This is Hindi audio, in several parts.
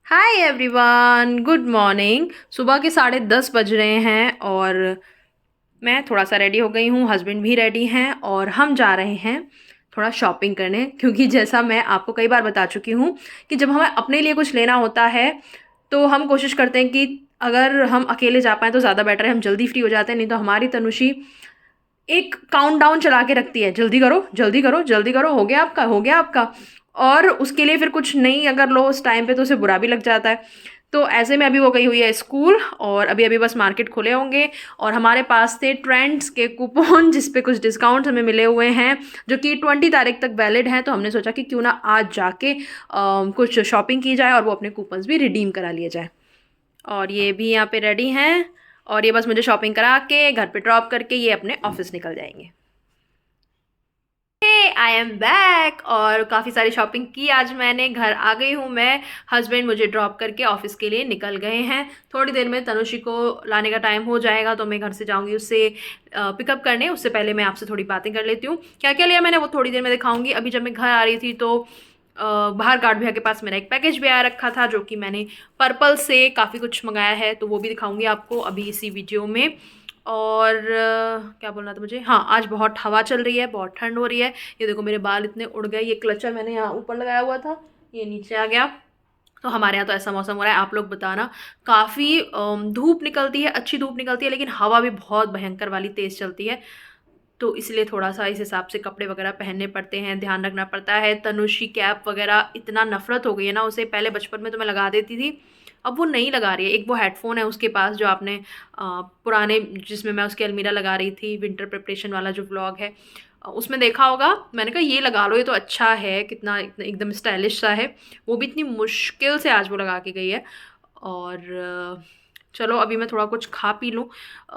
Hi everyone, good morning. सुबह के 10:30 बज रहे हैं और मैं थोड़ा सा रेडी हो गई हूँ, हस्बैंड भी रेडी हैं और हम जा रहे हैं थोड़ा शॉपिंग करने। क्योंकि जैसा मैं आपको कई बार बता चुकी हूँ कि जब हमें अपने लिए कुछ लेना होता है तो हम कोशिश करते हैं कि अगर हम अकेले जा पाएँ तो ज़्यादा बेटर है, हम जल्दी फ्री हो जाते हैं। नहीं तो हमारी तनुषी एक काउंटडाउन चला के रखती है, जल्दी करो जल्दी करो जल्दी करो, हो गया आपका हो गया आपका। और उसके लिए फिर कुछ नहीं अगर लो उस टाइम पे तो उसे बुरा भी लग जाता है। तो ऐसे में अभी वो गई हुई है स्कूल और अभी अभी बस मार्केट खुले होंगे और हमारे पास थे ट्रेंड्स के कूपन जिस पे कुछ डिस्काउंट हमें मिले हुए हैं जो कि 20 तारीख तक वैलिड हैं। तो हमने सोचा कि क्यों ना आज जाके कुछ शॉपिंग की जाए और वो अपने कूपन्स भी रिडीम करा लिए जाए। और ये भी यहाँ पे रेडी हैं और ये बस मुझे शॉपिंग करा के घर पे ड्रॉप करके ये अपने ऑफिस निकल जाएंगे। आई एम बैक और काफ़ी सारी शॉपिंग की आज मैंने, घर आ गई हूँ मैं। हस्बैंड मुझे ड्रॉप करके ऑफिस के लिए निकल गए हैं। थोड़ी देर में तनुषी को लाने का टाइम हो जाएगा तो मैं घर से जाऊँगी उससे पिकअप करने। उससे पहले मैं आपसे थोड़ी बातें कर लेती हूँ। क्या क्या लिया मैंने वो थोड़ी देर में दिखाऊंगी। अभी जब मैं घर आ रही थी तो बाहर गार्ड भैया के पास मेरा एक पैकेज भी आया रखा था जो कि मैंने पर्पल से काफ़ी कुछ मंगाया है, तो वो भी दिखाऊंगी आपको अभी इसी वीडियो में। और क्या बोलना था मुझे, हाँ, आज बहुत हवा चल रही है, बहुत ठंड हो रही है। ये देखो मेरे बाल इतने उड़ गए, ये क्लचर मैंने यहाँ ऊपर लगाया हुआ था ये नीचे आ गया। तो हमारे यहाँ तो ऐसा मौसम हो रहा है, आप लोग बताना। काफ़ी धूप निकलती है, अच्छी धूप निकलती है, लेकिन हवा भी बहुत भयंकर वाली तेज़ चलती है। तो इसलिए थोड़ा सा इस हिसाब से कपड़े वगैरह पहनने पड़ते हैं, ध्यान रखना पड़ता है। तनुषी कैप वगैरह इतना नफरत हो गई है ना उसे, पहले बचपन में तो मैं लगा देती थी, अब वो नहीं लगा रही है। एक वो हेडफोन है उसके पास जो आपने पुराने जिसमें मैं उसकी अलमीरा लगा रही थी, विंटर प्रिपरेशन वाला जो व्लॉग है उसमें देखा होगा। मैंने कहा ये लगा लो, ये तो अच्छा है, कितना एकदम स्टाइलिश सा है। वो भी इतनी मुश्किल से आज वो लगा के गई है। और चलो अभी मैं थोड़ा कुछ खा पी लूँ।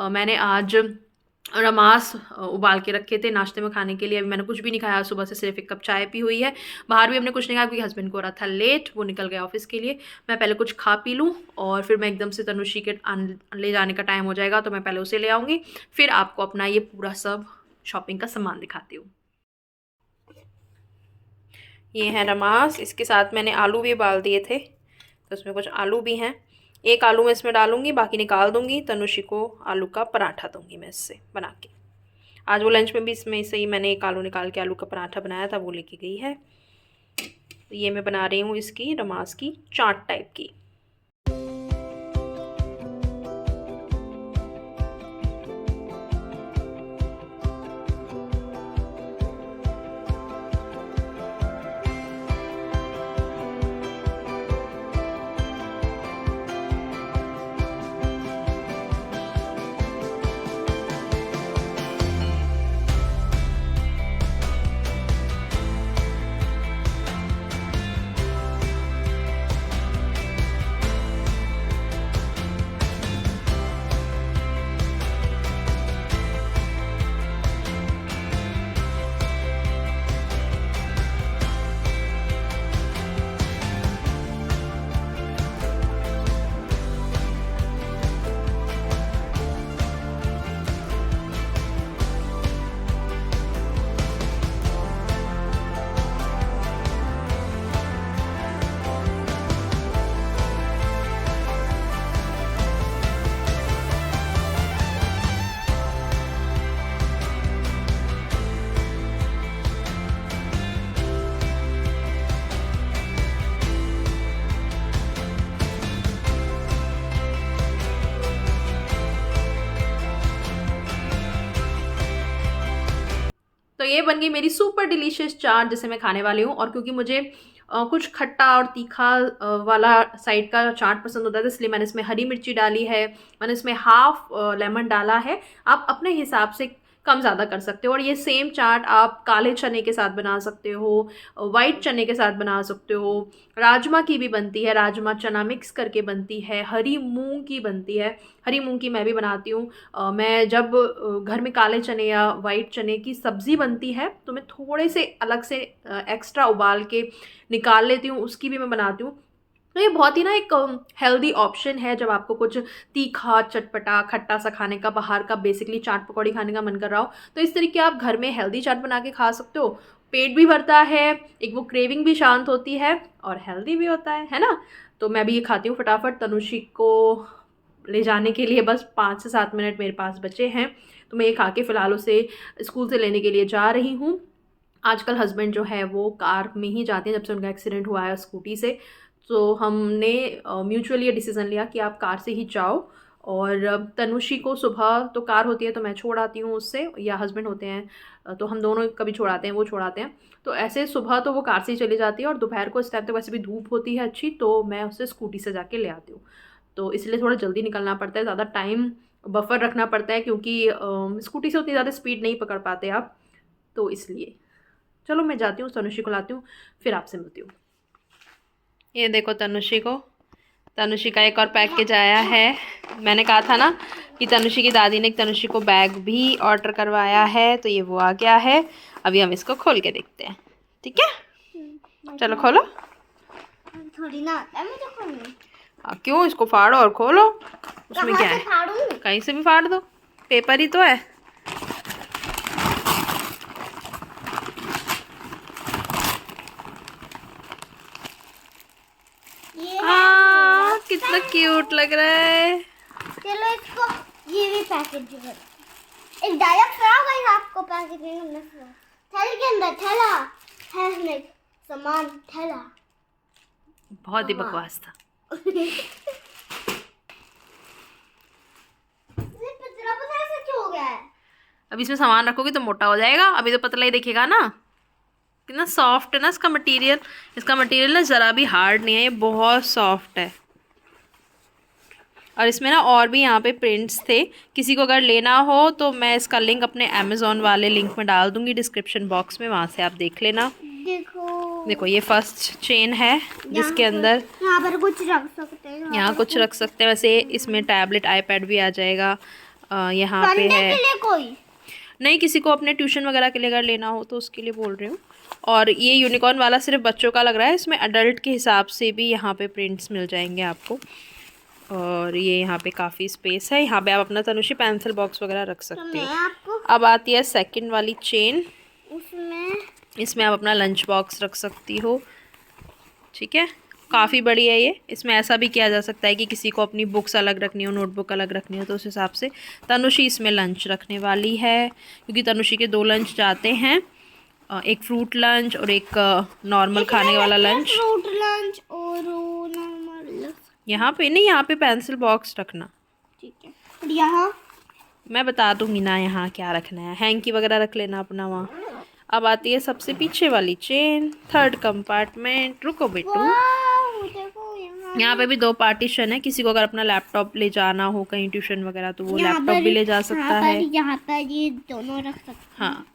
मैंने आज रमास उबाल के रखे थे नाश्ते में खाने के लिए। अभी मैंने कुछ भी नहीं खाया, सुबह से सिर्फ एक कप चाय पी हुई है। बाहर भी हमने कुछ नहीं खाया क्योंकि हस्बैंड को हो रहा था लेट, वो निकल गया ऑफिस के लिए। मैं पहले कुछ खा पी लूँ और फिर मैं एकदम से तनुषी के ले जाने का टाइम हो जाएगा तो मैं पहले उसे ले आऊँगी, फिर आपको अपना ये पूरा सब शॉपिंग का सामान दिखाती हूँ। ये है रमास, इसके साथ मैंने आलू भी उबाल दिए थे तो उसमें कुछ आलू भी हैं। एक आलू मैं इसमें डालूंगी, बाकी निकाल दूंगी। तनुषी को आलू का पराठा दूंगी मैं इससे बना के। आज वो लंच में भी इसमें से ही मैंने एक आलू निकाल के आलू का पराठा बनाया था, वो लेके गई है। तो ये मैं बना रही हूँ इसकी रमास की चाट टाइप की। तो ये बन गई मेरी सुपर डिलीशियस चाट जिसे मैं खाने वाली हूँ। और क्योंकि मुझे कुछ खट्टा और तीखा वाला साइड का चाट पसंद होता है तो इसलिए मैंने इसमें हरी मिर्ची डाली है, मैंने इसमें हाफ लेमन डाला है। आप अपने हिसाब से कम ज़्यादा कर सकते हो। और ये सेम चाट आप काले चने के साथ बना सकते हो, वाइट चने के साथ बना सकते हो, राजमा की भी बनती है, राजमा चना मिक्स करके बनती है, हरी मूंग की बनती है। हरी मूंग की मैं भी बनाती हूँ। मैं जब घर में काले चने या वाइट चने की सब्ज़ी बनती है तो मैं थोड़े से अलग से एक्स्ट्रा उबाल के निकाल लेती हूँ, उसकी भी मैं बनाती हूँ। तो ये बहुत ही ना एक हेल्दी ऑप्शन है जब आपको कुछ तीखा चटपटा खट्टा सा खाने का, बाहर का बेसिकली चाट पकौड़ी खाने का मन कर रहा हो, तो इस तरीके आप घर में हेल्दी चाट बना के खा सकते हो। पेट भी भरता है, एक वो क्रेविंग भी शांत होती है और हेल्दी भी होता है ना। तो मैं भी ये खाती हूँ फटाफट। तनुषी को ले जाने के लिए बस 5 से 7 मिनट मेरे पास बचे हैं, तो मैं ये खा के फ़िलहाल उसे स्कूल से लेने के लिए जा रही हूँ। आजकल हस्बैंड जो है वो कार में ही जाते हैं, जब से उनका एक्सीडेंट हुआ है स्कूटी से। तो हमने म्यूचुअली ये डिसीज़न लिया कि आप कार से ही जाओ, और तनुषी को सुबह तो कार होती है तो मैं छोड़ आती हूँ उससे, या हस्बैंड होते हैं तो हम दोनों कभी छोड़ाते हैं, वो छोड़ाते हैं। तो ऐसे सुबह तो वो कार से ही चली जाती है, और दोपहर को इस टाइम तक वैसे भी धूप होती है अच्छी, तो मैं उससे स्कूटी से जाके ले आती हूँ। तो इसलिए थोड़ा जल्दी निकलना पड़ता है, ज़्यादा टाइम बफर रखना पड़ता है, क्योंकि स्कूटी से उतनी ज़्यादा स्पीड नहीं पकड़ पाते आप, तो इसलिए। चलो मैं जाती हूँ, तनुषी को लाती हूँ, फिर आपसे मिलती हूँ। ये देखो तनुषी को, तनुषी का एक और पैकेज आया है। मैंने कहा था ना कि तनुषी की दादी ने तनुषी को बैग भी ऑर्डर करवाया है, तो ये वो आ गया है। अभी हम इसको खोल के देखते हैं, ठीक है? चलो खोलो। थोड़ी ना आता है मुझे खोलने। क्यों, इसको फाड़ो और खोलो। उसमें क्या है? कहीं से भी फाड़ दो, पेपर ही तो है। कितना क्यूट लग रहा है। चलो इसको ये भी पैकेज एक डायरेक्ट कराओ भाई, आपको पैकेज नहीं करना। थैले के अंदर थैला है, इसमें सामान थैला। बहुत ही बकवास था। क्यों हो गया है? अब इसमें सामान रखोगे तो मोटा हो जाएगा, अभी तो पतला ही दिखेगा ना। कितना सॉफ्ट है ना इसका मटेरियल। इसका मटेरियल ना ज़रा भी हार्ड नहीं है, ये बहुत सॉफ्ट है। और इसमें ना और भी यहाँ पे प्रिंट्स थे, किसी को अगर लेना हो तो मैं इसका लिंक अपने अमेज़ॉन वाले लिंक में डाल दूँगी डिस्क्रिप्शन बॉक्स में, वहाँ से आप देख लेना। देखो ये फर्स्ट चेन है जिसके अंदर यहाँ पर कुछ रख सकते हैं, यहाँ कुछ रख सकते हैं। वैसे इसमें टैबलेट आईपैड भी आ जाएगा। यहाँ पे है कोई नहीं, किसी को अपने ट्यूशन वगैरह के लिए अगर लेना हो तो उसके लिए बोल रही हूँ। और ये यूनिकॉर्न वाला सिर्फ बच्चों का लग रहा है, इसमें अडल्ट के हिसाब से भी यहाँ पे प्रिंट्स मिल जाएंगे आपको। और ये यहाँ पे काफ़ी स्पेस है, यहाँ पे आप अपना तनुषी पेंसिल बॉक्स वगैरह रख सकते हो। अब आती है सेकंड वाली चेन, इसमें आप अपना लंच बॉक्स रख सकती हो, ठीक है। काफ़ी बड़ी है ये, इसमें ऐसा भी किया जा सकता है कि किसी को अपनी बुक्स अलग रखनी हो, नोटबुक अलग रखनी हो, तो उस हिसाब से तनुषी इसमें लंच रखने वाली है, क्योंकि तनुषी के 2 लंच जाते हैं, एक फ्रूट लंच और एक नॉर्मल खाने वाला लंच। फ्रूट लंच और नॉर्मल यहाँ पे नहीं, यहाँ पे पेंसिल बॉक्स रखना, ठीक है। और यहाँ मैं बता दूंगी ना यहाँ क्या रखना है, हैंकी वगैरह रख लेना अपना वहाँ। अब आती है सबसे पीछे वाली चेन, थर्ड कंपार्टमेंट। रुको बेटू, यहाँ पे भी 2 पार्टीशन है, किसी को अगर अपना लैपटॉप ले जाना हो कहीं ट्यूशन वगैरह तो वो लैपटॉप भी ले जा सकता है। यहाँ पर ये दोनों रख सकते हैं। हाँ,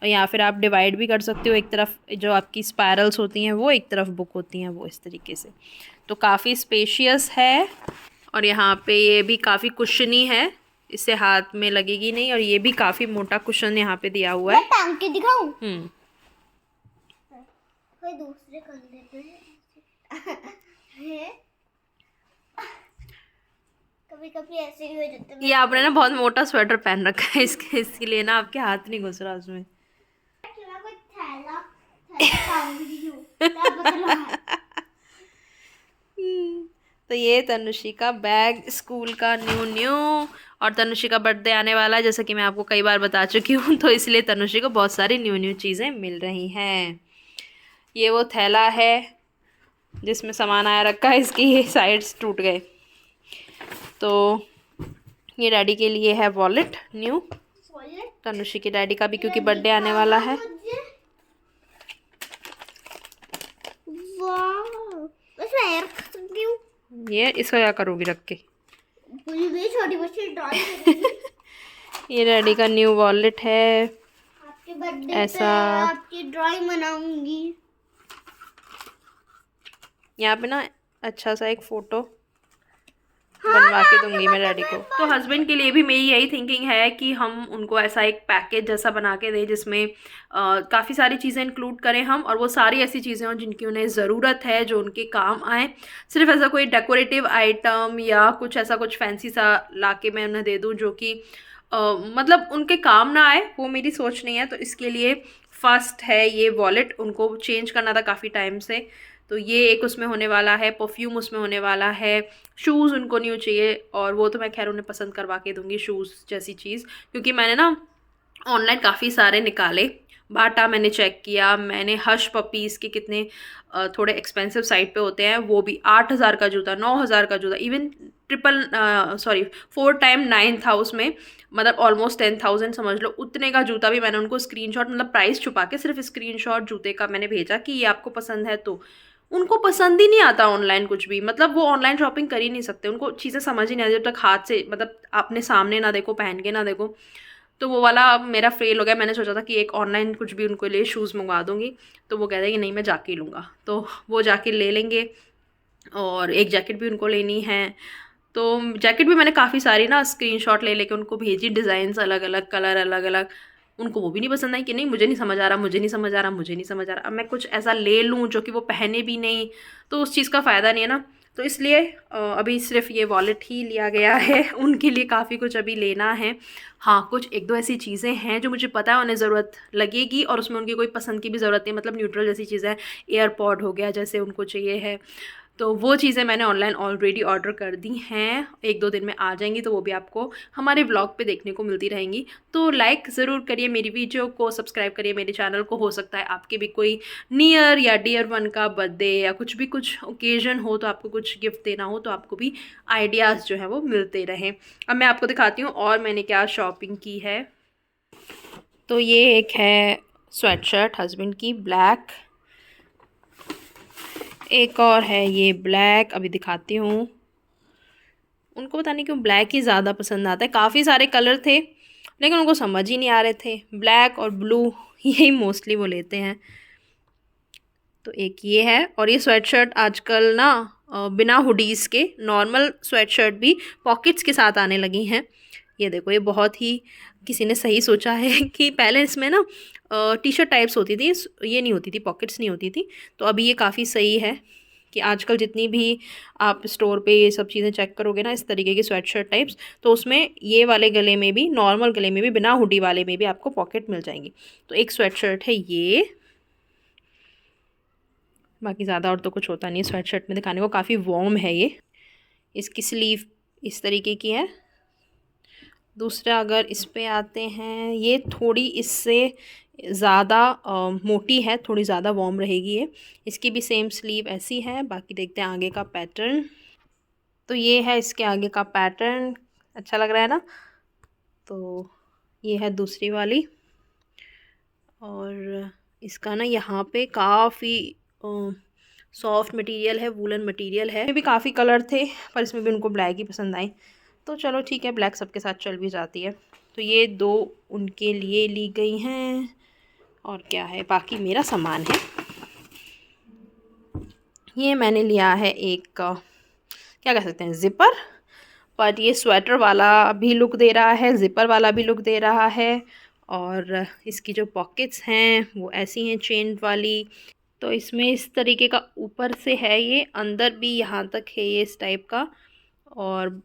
और यहाँ फिर आप डिवाइड भी कर सकते हो, एक तरफ जो आपकी स्पायरल्स होती हैं वो, एक तरफ बुक होती हैं वो, इस तरीके से। तो काफ़ी स्पेशियस है। और यहाँ पे ये भी काफ़ी कुशनी है, इससे हाथ में लगेगी नहीं, और ये भी काफ़ी मोटा कुशन यहाँ पे दिया हुआ है। टांग के दिखाऊं? कोई दूसरे कर लेते हैं। कभी कभी ऐसे ही हो जाता है। ये आपने ना बहुत मोटा स्वेटर पहन रखा है, इसके लिए ना आपके हाथ नहीं घुस रहा उसमें। तो ये तनुषी का बैग स्कूल का न्यू। और तनुषी का बर्थडे आने वाला है, जैसा कि मैं आपको कई बार बता चुकी हूँ, तो इसलिए तनुषी को बहुत सारी न्यू चीज़ें मिल रही हैं। ये वो थैला है जिसमें सामान आया रखा है, इसकी ये साइड्स टूट गए। तो ये डैडी के लिए है वॉलेट न्यू, तनुषी के डैडी का भी, क्योंकि बर्थडे आने वाला है। ये इसका क्या करोगी रख के? छोटी बच्ची ड्राइंग ये डैडी का न्यू वॉलेट है, आपके बर्थडे ऐसा पे आपकी ड्राइंग बनाऊंगी। यहाँ पे ना अच्छा सा एक फ़ोटो बनवा के दूंगी मैं डैडी को। तो हस्बैंड के लिए भी मेरी यही थिंकिंग है कि हम उनको ऐसा एक पैकेज जैसा बना के दें जिसमें काफ़ी सारी चीज़ें इंक्लूड करें हम, और वो सारी ऐसी चीज़ें हों जिनकी उन्हें ज़रूरत है, जो उनके काम आए। सिर्फ ऐसा कोई डेकोरेटिव आइटम या कुछ ऐसा कुछ फैंसी सा ला के मैं उन्हें दे दूँ जो कि मतलब उनके काम ना आए, वो मेरी सोच नहीं है। तो इसके लिए फर्स्ट है ये वॉलेट, उनको चेंज करना था काफ़ी टाइम से, तो ये एक उसमें होने वाला है, परफ्यूम उसमें होने वाला है, शूज़ उनको न्यू चाहिए, और वो तो मैं खैर उन्हें पसंद करवा के दूँगी शूज़ जैसी चीज़, क्योंकि मैंने ना ऑनलाइन काफ़ी सारे निकाले, बाटा मैंने चेक किया, मैंने हश पपीज़ के कितने थोड़े एक्सपेंसिव साइट पे होते हैं, वो भी 8,000 का जूता, 9,000 का जूता, इवन 4 टाइम 9 था उसमें, मतलब ऑलमोस्ट 10,000 समझ लो, उतने का जूता भी मैंने उनको स्क्रीनशॉट, मतलब प्राइस छुपा के सिर्फ स्क्रीनशॉट जूते का मैंने भेजा कि ये आपको पसंद है, तो उनको पसंद ही नहीं आता ऑनलाइन कुछ भी, मतलब वो ऑनलाइन शॉपिंग कर ही नहीं सकते, उनको चीज़ें समझ ही नहीं आती जब तक हाथ से, मतलब आपने सामने ना देखो, पहन के ना देखो। तो वो वाला मेरा फेल हो गया। मैंने सोचा था कि एक ऑनलाइन कुछ भी उनको लिए शूज़ मंगवा दूँगी, तो वो कहते हैं कि नहीं मैं जाके ही लूँगा, तो वो जाके ले लेंगे। और एक जैकेट भी उनको लेनी है, तो जैकेट भी मैंने काफ़ी सारी ना स्क्रीनशॉट ले लेके उनको भेजी, डिज़ाइंस अलग अलग, कलर अलग अलग, उनको वो भी नहीं पसंद आई कि नहीं मुझे नहीं समझ आ रहा, मुझे नहीं समझ आ रहा, मुझे नहीं समझ आ रहा। अब मैं कुछ ऐसा ले लूँ जो कि वो पहने भी नहीं, तो उस चीज़ का फ़ायदा नहीं है ना, तो इसलिए अभी सिर्फ ये वॉलेट ही लिया गया है। उनके लिए काफ़ी कुछ अभी लेना है। हाँ, कुछ एक दो ऐसी चीज़ें हैं जो मुझे पता है उन्हें ज़रूरत लगेगी, और उसमें उनकी कोई पसंद की भी ज़रूरत नहीं, मतलब न्यूट्रल जैसी चीज़ें हैं, एयरपॉड हो गया जैसे उनको चाहिए है, तो वो चीज़ें मैंने ऑनलाइन ऑलरेडी ऑर्डर कर दी हैं, 1-2 दिन में आ जाएंगी, तो वो भी आपको हमारे व्लॉग पे देखने को मिलती रहेंगी। तो लाइक ज़रूर करिए मेरी वीडियो को, सब्सक्राइब करिए मेरे चैनल को, हो सकता है आपके भी कोई नियर या डियर वन का बर्थडे या कुछ भी कुछ ओकेजन हो, तो आपको कुछ गिफ्ट देना हो, तो आपको भी आइडियाज़ जो हैं वो मिलते रहें। अब मैं आपको दिखाती हूँ और मैंने क्या शॉपिंग की है। तो ये एक है स्वेट शर्ट हस्बैंड की, ब्लैक, एक और है ये ब्लैक, अभी दिखाती हूँ। उनको पता नहीं क्यों ब्लैक ही ज़्यादा पसंद आता है, काफ़ी सारे कलर थे लेकिन उनको समझ ही नहीं आ रहे थे, ब्लैक और ब्लू यही मोस्टली वो लेते हैं। तो एक ये है, और ये स्वेट शर्ट आजकल ना बिना हुडीज़ के नॉर्मल स्वेट शर्ट भी पॉकेट्स के साथ आने लगी हैं। ये देखो, ये बहुत ही किसी ने सही सोचा है कि पहले इसमें ना टी शर्ट टाइप्स होती थी, ये नहीं होती थी, पॉकेट्स नहीं होती थी, तो अभी ये काफ़ी सही है कि आजकल जितनी भी आप स्टोर पे ये सब चीज़ें चेक करोगे ना, इस तरीके की स्वेट शर्ट टाइप्स, तो उसमें ये वाले गले में भी, नॉर्मल गले में भी, बिना हुडी वाले में भी आपको पॉकेट मिल जाएंगी। तो एक स्वेट शर्ट है ये, बाकी ज़्यादा और तो कुछ होता नहीं है स्वेट शर्ट में दिखाने को, काफ़ी वार्म है ये। इसकी स्लीव इस तरीके की है। दूसरा अगर इस पे आते हैं, ये थोड़ी इससे ज़्यादा मोटी है, थोड़ी ज़्यादा वार्म रहेगी ये। इसकी भी सेम स्लीव ऐसी है। बाकी देखते हैं आगे का पैटर्न। तो ये है इसके आगे का पैटर्न, अच्छा लग रहा है ना। तो ये है दूसरी वाली, और इसका ना यहाँ पे काफ़ी सॉफ्ट मटेरियल है, वूलन मटेरियल है। इसमें भी काफ़ी कलर थे पर इसमें भी उनको ब्लैक ही पसंद आई, तो चलो ठीक है, ब्लैक सबके साथ चल भी जाती है। तो ये दो उनके लिए ली गई हैं, और क्या है बाकी मेरा सामान है। ये मैंने लिया है एक क्या कह सकते हैं, ज़िपर, पर ये स्वेटर वाला भी लुक दे रहा है, ज़िपर वाला भी लुक दे रहा है, और इसकी जो पॉकेट्स हैं वो ऐसी हैं चेन वाली। तो इसमें इस तरीके का ऊपर से है, ये अंदर भी यहाँ तक है ये इस टाइप का, और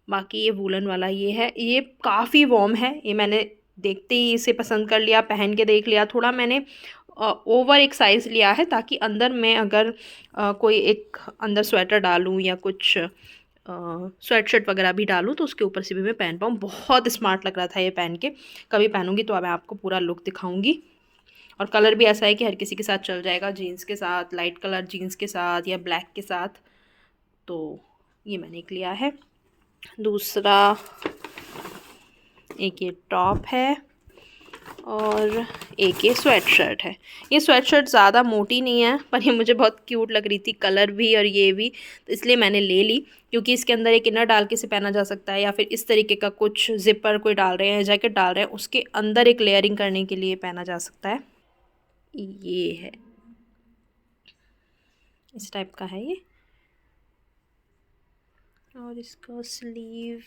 बाकी ये वूलन वाला ये है। ये काफ़ी वार्म है, ये मैंने देखते ही इसे पसंद कर लिया, पहन के देख लिया। थोड़ा मैंने ओवर एक साइज़ लिया है ताकि अंदर मैं अगर कोई एक अंदर स्वेटर डालूँ या कुछ स्वेट शर्ट वगैरह भी डालूँ तो उसके ऊपर से भी मैं पहन पाऊँ। बहुत स्मार्ट लग रहा था ये पहन के, कभी पहनूँगी तो मैं आपको पूरा लुक दिखाऊँगी। और कलर भी ऐसा है कि हर किसी के साथ चल जाएगा, जीन्स के साथ, लाइट कलर जीन्स के साथ या ब्लैक के साथ। तो ये मैंने एक लिया है। दूसरा एक ये टॉप है, और एक ये स्वेट शर्ट है। ये स्वेट शर्ट ज़्यादा मोटी नहीं है पर ये मुझे बहुत क्यूट लग रही थी, कलर भी और ये भी, तो इसलिए मैंने ले ली, क्योंकि इसके अंदर एक इनर डाल के इसे पहना जा सकता है, या फिर इस तरीके का कुछ ज़िपर कोई डाल रहे हैं, जैकेट डाल रहे हैं, उसके अंदर एक लेयरिंग करने के लिए पहना जा सकता है। ये है, इस टाइप का है ये, और इसका स्लीव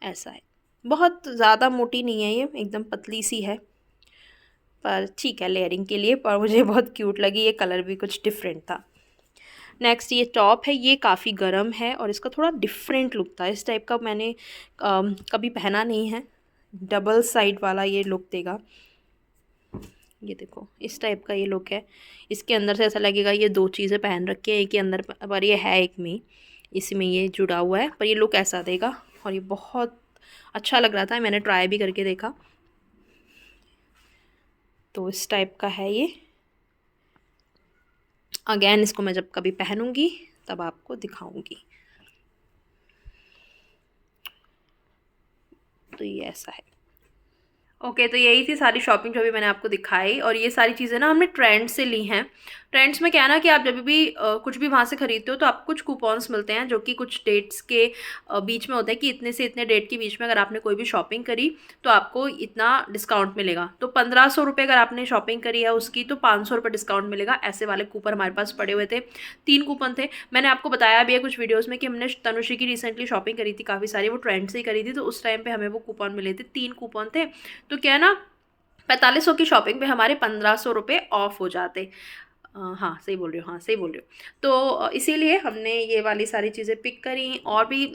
ऐसा है। बहुत ज़्यादा मोटी नहीं है ये, एकदम पतली सी है, पर ठीक है लेयरिंग के लिए, पर मुझे बहुत क्यूट लगी, ये कलर भी कुछ डिफरेंट था। नेक्स्ट ये टॉप है, ये काफ़ी गर्म है और इसका थोड़ा डिफरेंट लुक था, इस टाइप का मैंने कभी पहना नहीं है। डबल साइड वाला ये लुक देगा, ये देखो इस टाइप का ये लुक है। इसके अंदर से ऐसा लगेगा ये दो चीज़ें पहन रखी हैं एक ही अंदर, पर ये है एक में, इसी में ये जुड़ा हुआ है, पर ये लुक ऐसा देगा और ये बहुत अच्छा लग रहा था, मैंने ट्राई भी करके देखा। तो इस टाइप का है ये। अगेन इसको मैं जब कभी पहनूंगी तब आपको दिखाऊंगी। तो ये ऐसा है। ओके तो यही थी सारी शॉपिंग जो भी मैंने आपको दिखाई, और ये सारी चीज़ें ना हमने ट्रेंड से ली हैं। ट्रेंड्स में क्या है ना कि आप जब भी कुछ भी वहाँ से खरीदते हो तो आपको कुछ कूपन्स मिलते हैं जो कि कुछ डेट्स के बीच में होता है कि इतने से इतने डेट के बीच में अगर आपने कोई भी शॉपिंग करी तो आपको इतना डिस्काउंट मिलेगा। तो 1500 रुपये अगर आपने शॉपिंग करी है उसकी तो 500 रुपये डिस्काउंट मिलेगा। ऐसे वाले कूपन हमारे पास पड़े हुए थे, 3 कूपन थे। मैंने आपको बताया भी है कुछ वीडियोज़ में कि हमने तनुश्री की रिसेंटली शॉपिंग करी थी काफ़ी सारी, वो ट्रेंड से ही करी थी, तो उस टाइम पर हमें वो कूपन मिले थे, 3 कूपन थे। तो क्या है ना 4500 की शॉपिंग पे हमारे 1500 रुपये ऑफ हो जाते। हाँ सही बोल रही हो, हाँ सही बोल रही हो। तो इसीलिए हमने ये वाली सारी चीज़ें पिक करी। और भी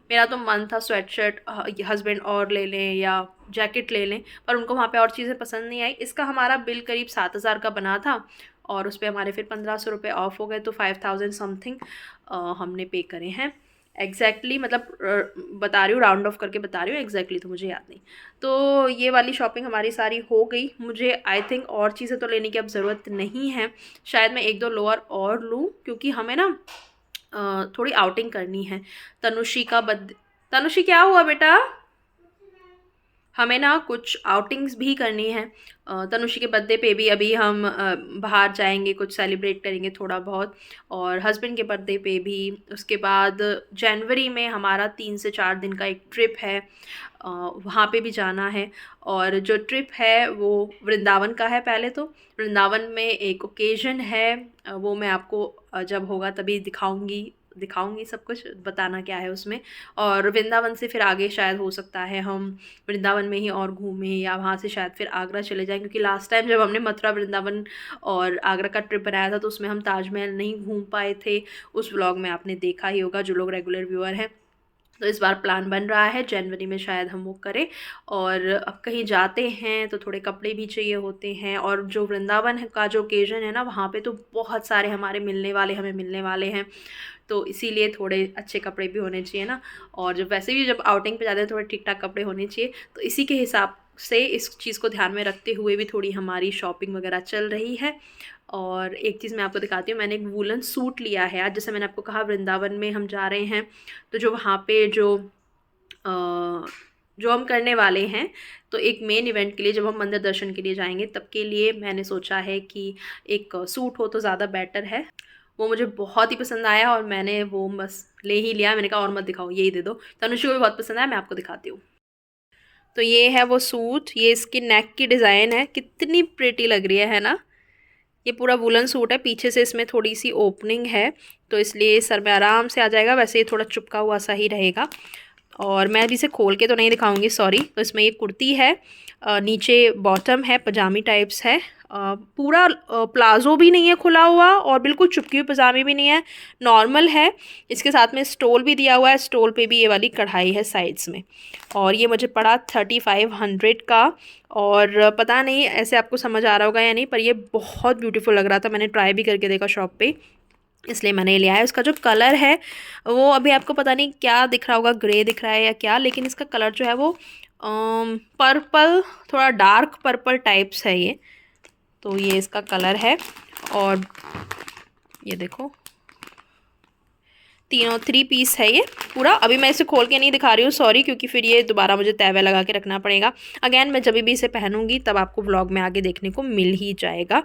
मेरा तो मन था स्वेट शर्ट हस्बैंड और ले लें या जैकेट ले लें, पर उनको वहाँ पे और चीज़ें पसंद नहीं आई। इसका हमारा बिल करीब 7000 का बना था और उस पर हमारे फिर 1500 रुपये ऑफ हो गए, तो 5000 समथिंग हमने पे करे हैं। एग्जैक्टली मतलब बता रही हूँ, राउंड ऑफ करके बता रही हूँ, एग्जैक्टली तो मुझे याद नहीं। तो ये वाली शॉपिंग हमारी सारी हो गई। मुझे आई थिंक और चीज़ें तो लेने की अब ज़रूरत नहीं है, शायद मैं 1-2 लोअर और लूँ क्योंकि हमें ना थोड़ी आउटिंग करनी है। तनुश्री का तनुश्री क्या हुआ बेटा? हमें ना कुछ आउटिंग्स भी करनी है। तनुश्री के बर्थडे पे भी अभी हम बाहर जाएंगे, कुछ सेलिब्रेट करेंगे थोड़ा बहुत, और हस्बैंड के बर्थडे पे भी। उसके बाद जनवरी में हमारा 3 से 4 दिन का एक ट्रिप है, वहाँ पे भी जाना है। और जो ट्रिप है वो वृंदावन का है। पहले तो वृंदावन में एक ओकेजन है, वो मैं आपको जब होगा तभी दिखाऊंगी सब कुछ, बताना क्या है उसमें। और वृंदावन से फिर आगे शायद हो सकता है हम वृंदावन में ही और घूमें, या वहाँ से शायद फिर आगरा चले जाएं, क्योंकि लास्ट टाइम जब हमने मथुरा वृंदावन और आगरा का ट्रिप बनाया था तो उसमें हम ताजमहल नहीं घूम पाए थे। उस व्लॉग में आपने देखा ही होगा जो लोग रेगुलर व्यूअर हैं। तो इस बार प्लान बन रहा है जनवरी में शायद हम वो करें। और अब कहीं जाते हैं तो थोड़े कपड़े भी चाहिए होते हैं, और जो वृंदावन का जो ओकेजन है ना वहाँ पे तो बहुत सारे हमें मिलने वाले हैं, तो इसीलिए थोड़े अच्छे कपड़े भी होने चाहिए ना। और जब वैसे भी जब आउटिंग पे जाते हैं थोड़े ठीक ठाक कपड़े होने चाहिए, तो इसी के हिसाब से इस चीज़ को ध्यान में रखते हुए भी थोड़ी हमारी शॉपिंग वगैरह चल रही है। और एक चीज़ मैं आपको दिखाती हूँ, मैंने एक वूलन सूट लिया है आज। जैसे मैंने आपको कहा वृंदावन में हम जा रहे हैं, तो जो वहाँ पे जो हम करने वाले हैं, तो एक मेन इवेंट के लिए जब हम मंदिर दर्शन के लिए जाएंगे तब के लिए मैंने सोचा है कि एक सूट हो तो ज़्यादा बेटर है। वो मुझे बहुत ही पसंद आया और मैंने वो बस ले ही लिया। मैंने कहा और मत दिखाओ, यही दे दो। तनुश्री को भी बहुत पसंद आया, मैं आपको दिखाती हूँ। तो ये है वो सूट, ये इसकी नेक की डिज़ाइन है, कितनी प्रिटी लग रही है ना। ये पूरा वुलन सूट है, पीछे से इसमें थोड़ी सी ओपनिंग है तो इसलिए सर में आराम से आ जाएगा। वैसे ये थोड़ा चिपका हुआ सा ही रहेगा। और मैं अभी इसे खोल के तो नहीं दिखाऊंगी, सॉरी। तो इसमें ये कुर्ती है, नीचे बॉटम है, पजामी टाइप्स है, पूरा प्लाजो भी नहीं है खुला हुआ और बिल्कुल चुपकी हुई पजामी भी नहीं है, नॉर्मल है। इसके साथ में स्टोल भी दिया हुआ है, स्टोल पे भी ये वाली कढ़ाई है साइड्स में। और ये मुझे पड़ा 3500 का। और पता नहीं ऐसे आपको समझ आ रहा होगा या नहीं, पर ये बहुत ब्यूटीफुल लग रहा था। मैंने ट्राई भी करके देखा शॉप पे, इसलिए मैंने ये लिया है। उसका जो कलर है वो अभी आपको पता नहीं क्या दिख रहा होगा, ग्रे दिख रहा है या क्या, लेकिन इसका कलर जो है वो पर्पल, थोड़ा डार्क पर्पल टाइप्स है ये। तो ये इसका कलर है। और ये देखो तीनों 3 पीस है ये पूरा। अभी मैं इसे खोल के नहीं दिखा रही हूँ, सॉरी, क्योंकि फिर ये दोबारा मुझे तैवे लगा के रखना पड़ेगा। अगेन मैं जब भी इसे पहनूंगी तब आपको व्लॉग में आगे देखने को मिल ही जाएगा।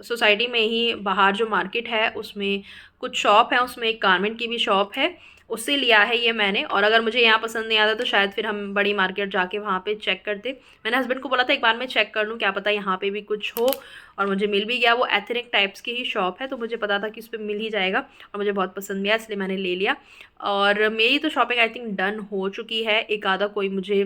सोसाइटी में ही बाहर जो मार्केट है उसमें कुछ शॉप है, उसमें एक गारमेंट की भी शॉप है, उससे लिया है ये मैंने। और अगर मुझे यहाँ पसंद नहीं आता तो शायद फिर हम बड़ी मार्केट जाके वहाँ पे चेक करते। मैंने हस्बैंड को बोला था एक बार मैं चेक कर लूँ, क्या पता यहाँ पे भी कुछ हो, और मुझे मिल भी गया। वो एथनिक टाइप्स की ही शॉप है तो मुझे पता था कि उस पर मिल ही जाएगा, और मुझे बहुत पसंद भी आया इसलिए मैंने ले लिया। और मेरी तो शॉपिंग आई थिंक डन हो चुकी है। एक आधा कोई मुझे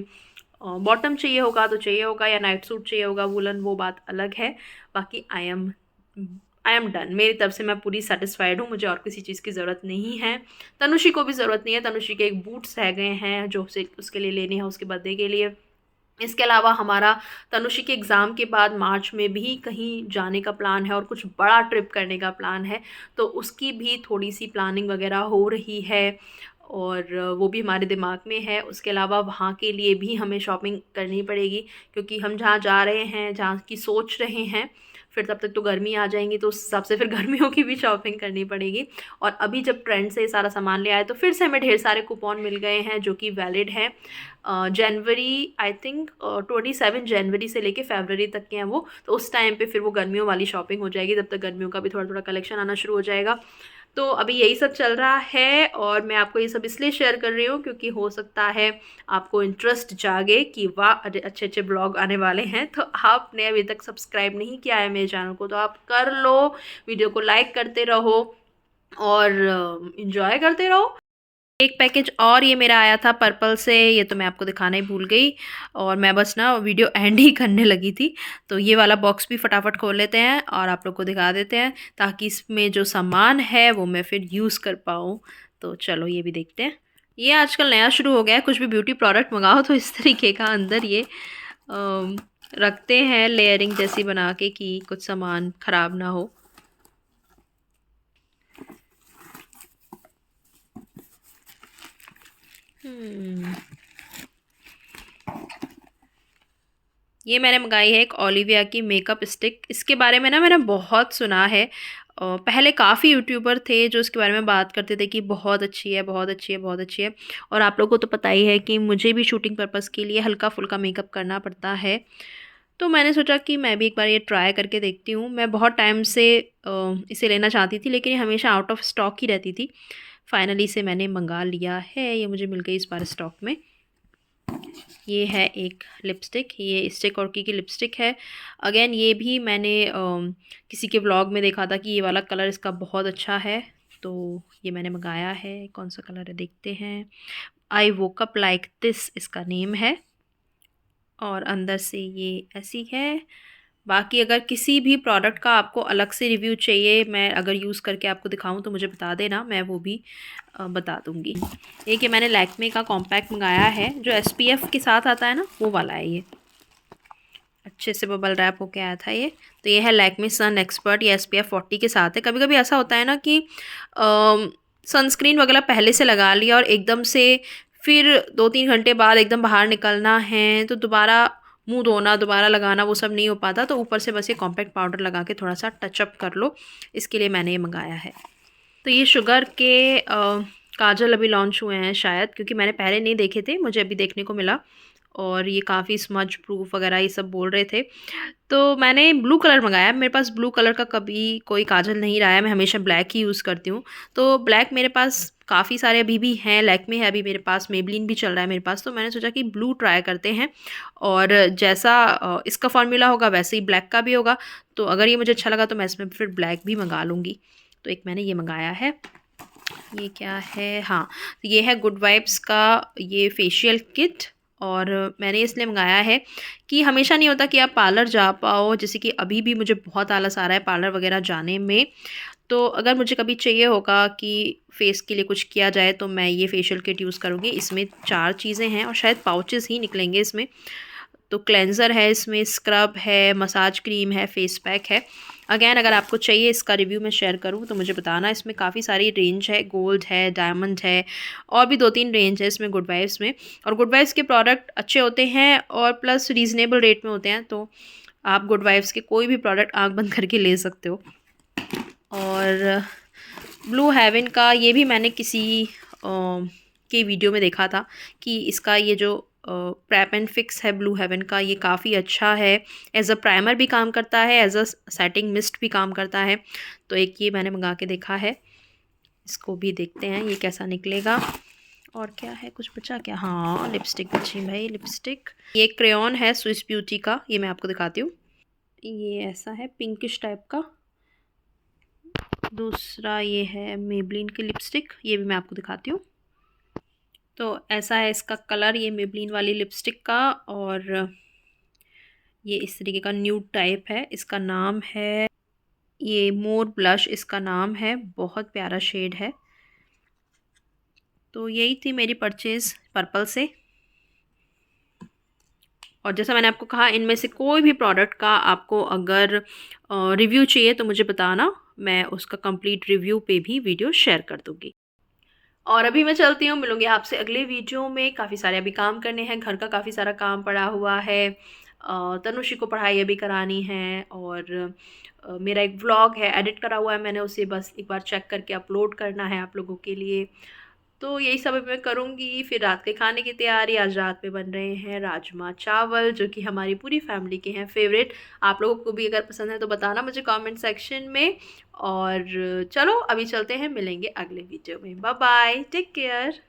बॉटम चाहिए होगा तो चाहिए होगा, या नाइट सूट चाहिए होगा वुलन, वो बात अलग है। बाकी आई एम डन। मेरी तरफ से मैं पूरी सेटिस्फाइड हूँ, मुझे और किसी चीज़ की ज़रूरत नहीं है। तनुश्री को भी ज़रूरत नहीं है। तनुश्री के एक बूट्स रह गए हैं जो उसे उसके लिए लेने हैं उसके बर्थडे के लिए, इसके अलावा हमारा तनुषी के एग्ज़ाम के बाद मार्च में भी कहीं जाने का प्लान है और कुछ बड़ा ट्रिप करने का प्लान है, तो उसकी भी थोड़ी सी प्लानिंग वगैरह हो रही है और वो भी हमारे दिमाग में है। उसके अलावा वहाँ के लिए भी हमें शॉपिंग करनी पड़ेगी, क्योंकि हम जहाँ जा रहे हैं, जहाँ की सोच रहे हैं, फिर तब तक तो गर्मी आ जाएंगी, तो उस हिसाब से फिर गर्मियों की भी शॉपिंग करनी पड़ेगी। और अभी जब ट्रेंड से ये सारा सामान ले आए तो फिर से हमें ढेर सारे कूपन मिल गए हैं जो कि वैलिड हैं जनवरी, आई थिंक 27 जनवरी से लेके फरवरी तक के हैं वो। तो उस टाइम पे फिर वो गर्मियों वाली शॉपिंग हो जाएगी, तब तक गर्मियों का भी थोड़ा थोड़ा कलेक्शन आना शुरू हो जाएगा। तो अभी यही सब चल रहा है और मैं आपको ये सब इसलिए शेयर कर रही हूँ क्योंकि हो सकता है आपको इंटरेस्ट जागे कि वाह अच्छे अच्छे ब्लॉग आने वाले हैं। तो आपने अभी तक सब्सक्राइब नहीं किया है मेरे चैनल को तो आप कर लो, वीडियो को लाइक करते रहो और इन्जॉय करते रहो। एक पैकेज और ये मेरा आया था पर्पल से, ये तो मैं आपको दिखाना ही भूल गई और मैं बस ना वीडियो एंड ही करने लगी थी। तो ये वाला बॉक्स भी फटाफट खोल लेते हैं और आप लोग को दिखा देते हैं, ताकि इसमें जो सामान है वो मैं फिर यूज़ कर पाऊँ। तो चलो ये भी देखते हैं। ये आजकल नया शुरू हो गया है, कुछ भी ब्यूटी प्रोडक्ट मंगाओ तो इस तरीके का अंदर ये रखते हैं लेयरिंग जैसी बना के कि कुछ सामान ख़राब ना हो। ये मैंने मंगाई है एक ओलिविया की मेकअप स्टिक। इसके बारे में ना मैंने बहुत सुना है, पहले काफ़ी यूट्यूबर थे जो इसके बारे में बात करते थे कि बहुत अच्छी है, बहुत अच्छी है, बहुत अच्छी है। और आप लोगों को तो पता ही है कि मुझे भी शूटिंग पर्पज़ के लिए हल्का फुल्का मेकअप करना पड़ता है, तो मैंने सोचा कि मैं भी एक बार ये ट्राई करके देखती हूँ। मैं बहुत टाइम से इसे लेना चाहती थी, लेकिन ये हमेशा आउट ऑफ स्टॉक ही रहती थी। फाइनली इसे मैंने मंगा लिया है, ये मुझे मिल गई इस बार स्टॉक में। ये है एक लिपस्टिक, ये स्टिक और की लिपस्टिक है। अगेन ये भी मैंने किसी के व्लॉग में देखा था कि ये वाला कलर इसका बहुत अच्छा है, तो ये मैंने मंगाया है। कौन सा कलर है देखते हैं। आई वोक अप लाइक दिस इसका नेम है और अंदर से ये ऐसी है। बाकी अगर किसी भी प्रोडक्ट का आपको अलग से रिव्यू चाहिए, मैं अगर यूज़ करके आपको दिखाऊं तो मुझे बता देना, मैं वो भी बता दूंगी। ये कि मैंने लैक्मे का कॉम्पैक्ट मंगाया है जो SPF के साथ आता है ना, वो वाला है। ये अच्छे से बबल रैप होके आया था ये। तो ये है लैक्मे सन एक्सपर्ट, ये SPF 40 के साथ है। कभी कभी ऐसा होता है ना कि सनस्क्रीन वगैरह पहले से लगा लिया और एकदम से फिर 2-3 घंटे बाद एकदम बाहर निकलना है तो दोबारा मुंह धोना, दोबारा लगाना, वो सब नहीं हो पाता। तो ऊपर से बस ये कॉम्पैक्ट पाउडर लगा के थोड़ा सा टचअप कर लो, इसके लिए मैंने ये मंगाया है। तो ये शुगर के काजल अभी लॉन्च हुए हैं शायद, क्योंकि मैंने पहले नहीं देखे थे, मुझे अभी देखने को मिला। और ये काफ़ी स्मज प्रूफ वगैरह ये सब बोल रहे थे, तो मैंने ब्लू कलर मंगाया। मेरे पास ब्लू कलर का कभी कोई काजल नहीं रहा है, मैं हमेशा ब्लैक ही यूज़ करती हूँ। तो ब्लैक मेरे पास काफ़ी सारे अभी भी हैं, लैक्मे है अभी मेरे पास, मेबलिन भी चल रहा है मेरे पास। तो मैंने सोचा कि ब्लू ट्राई करते हैं और जैसा इसका फॉर्मूला होगा वैसे ही ब्लैक का भी होगा। तो अगर ये मुझे अच्छा लगा तो मैं इसमें फिर ब्लैक भी मंगा लूँगी। तो एक मैंने ये मंगाया है। ये क्या है, हाँ ये है गुड वाइब्स का ये फेशियल किट। और मैंने इसलिए मंगाया है कि हमेशा नहीं होता कि आप पार्लर जा पाओ, जैसे कि अभी भी मुझे बहुत आलस आ रहा है पार्लर वगैरह जाने में। तो अगर मुझे कभी चाहिए होगा कि फ़ेस के लिए कुछ किया जाए तो मैं ये फेशियल किट यूज़ करूँगी। इसमें 4 चीज़ें हैं और शायद पाउचेस ही निकलेंगे इसमें। तो क्लेंज़र है इसमें, स्क्रब है, मसाज क्रीम है, फेस पैक है। अगैन अगर आपको चाहिए इसका रिव्यू मैं शेयर करूँ तो मुझे बताना। इसमें काफ़ी सारी रेंज है, गोल्ड है, डायमंड है और भी 2-3 रेंज है इसमें गुड वाइब्स में। और गुड वाइब्स के प्रोडक्ट अच्छे होते हैं और प्लस रीज़नेबल रेट में होते हैं, तो आप गुड वाइब्स के कोई भी प्रोडक्ट आँख बंद करके ले सकते हो। और ब्लू हेवन का ये भी मैंने किसी के वीडियो में देखा था कि इसका ये जो प्रैप एंड फिक्स है ब्लू हेवन का, ये काफ़ी अच्छा है। एज अ प्राइमर भी काम करता है, एज अ सेटिंग मिस्ट भी काम करता है। तो एक ये मैंने मंगा के देखा है, इसको भी देखते हैं ये कैसा निकलेगा। और क्या है, कुछ बचा क्या, हाँ लिपस्टिक बची भाई, लिपस्टिक। ये क्रेयॉन है स्विस ब्यूटी का, ये मैं आपको दिखाती हूँ। ये ऐसा है पिंकिश टाइप का। दूसरा ये है मेबलिन की लिपस्टिक, ये भी मैं आपको दिखाती हूँ। तो ऐसा है इसका कलर, ये मेबलिन वाली लिपस्टिक का। और ये इस तरीके का न्यूड टाइप है। इसका नाम है ये मोर ब्लश, इसका नाम है, बहुत प्यारा शेड है। तो यही थी मेरी परचेज़ पर्पल से। और जैसा मैंने आपको कहा, इनमें से कोई भी प्रोडक्ट का आपको अगर रिव्यू चाहिए तो मुझे बताना, मैं उसका कंप्लीट रिव्यू पे भी वीडियो शेयर कर दूँगी। और अभी मैं चलती हूँ, मिलूँगी आपसे अगले वीडियो में। काफ़ी सारे अभी काम करने हैं, घर का काफ़ी सारा काम पड़ा हुआ है। तनुषी को पढ़ाई अभी करानी है, और मेरा एक व्लॉग है एडिट करा हुआ है मैंने, उसे बस एक बार चेक करके अपलोड करना है आप लोगों के लिए। तो यही सब अभी मैं करूँगी। फिर रात के खाने की तैयारी, आज रात में बन रहे हैं राजमा चावल, जो कि हमारी पूरी फैमिली के हैं फेवरेट। आप लोगों को भी अगर पसंद है तो बताना मुझे कमेंट सेक्शन में। और चलो अभी चलते हैं, मिलेंगे अगले वीडियो में। Bye bye, take care.